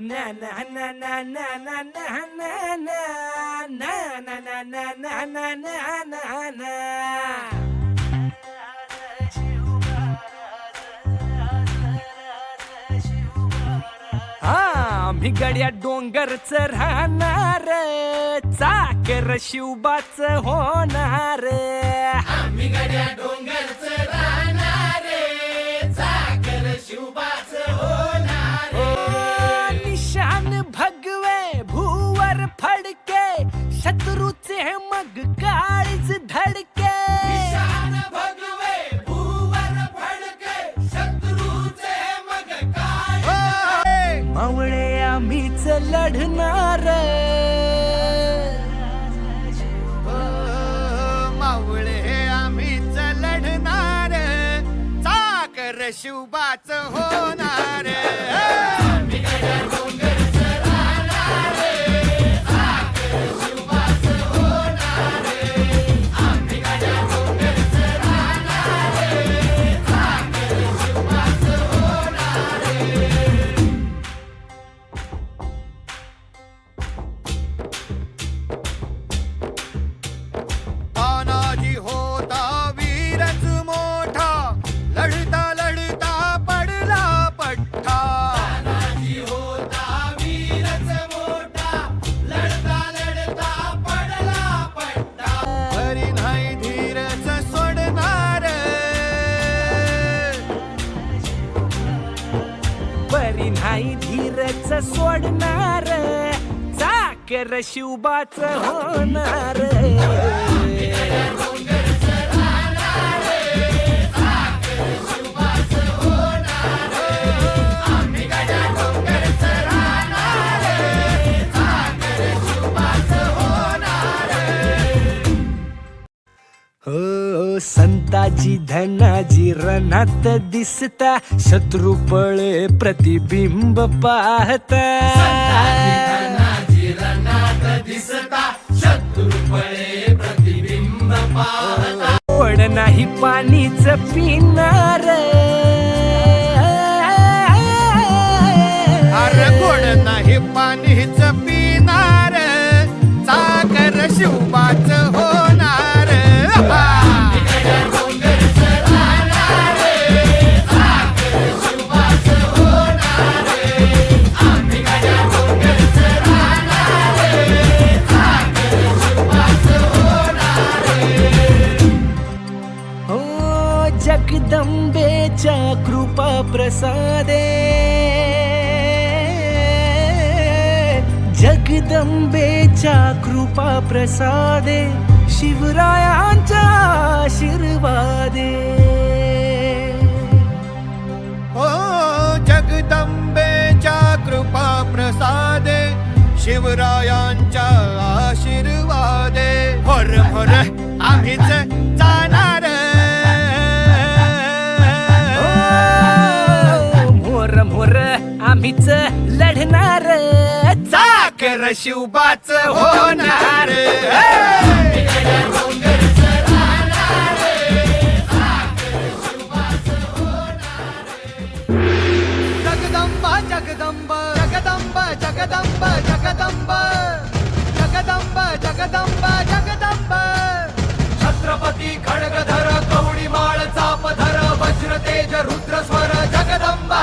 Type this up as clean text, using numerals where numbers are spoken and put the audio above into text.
na na na na na na na na na na na na na na na na na. आम्ही गड्या डोंगरच राहणार, चाकर शिवबाच होणार. आम्ही गड्या डोंगरच राहणार, चाकर शिवबाच होणार. निशान भगवे भूवर फडके, शत्रूचे मग काळीज धडके. निशान भगवे भूवर फडके, शत्रूचे मग काळीज. मावळे आम्हीच लढणार, मावळे आम्हीच लढणार, चाकर शिवबाच होणार. आम्ही गड्या डोंगरच राहणार, चाकर शिवबाच होणार. आम्ही गड्या डोंगरच राहणार, चाकर शिवबाच होणार. तानाजी होता वीरच मोठा, लढता लढता पडला पट्टा. तानाजी होता वीरच मोठा, लढता लढता पडला पट्टा. हरी नाही धीरच सोडणार, परी नाही धीरच सोडणार, चाकर शिवबाच होणार. डोंगरच राहणार, चाकर शिवबाच होणार. आम्ही गड्या डोंगरच राहणार, चाकर शिवबाच होणार. हो संताजी धनाजी रणात दिसता, शत्रू पळे प्रतिबिंब पाहता. धनाजी रणात दिसता, शत्रू पळे प्रतिबिंब पाहता. पण नाही पाणीच पिणार, अरे गोड नाही पाणीच पिणार, चाकर शिवबाच होणार. आम्ही गड्या डोंगरच राहणार, चाकर शिवबाच होणार. आम्ही गड्या डोंगरच राहणार, चाकर शिवबाच होणार. हो जगदंबेच्या कृपा प्रसादे, जगदंबेच्या कृपा प्रसादे, शिवरायांच्या आशीर्वादे. ओ जगदंबेच्या कृपा प्रसादे, शिवरायांच्या आशीर्वादे. होर होर आम्हीच जाणार, मोर मोर आम्हीच लढणार, चाकर शिवबाच होणार. आम्ही गड्या डोंगरच राहणार, चाकर शिवबाच होणार. जगदंबा जगदंबा जगदंबा जगदंबा जगदंबा जगदंबा जगदंबा जगदंबा. छत्रपती खडगधर कवडी माळ चापधर, वज्र तेज रुद्र स्वर, जगदंबा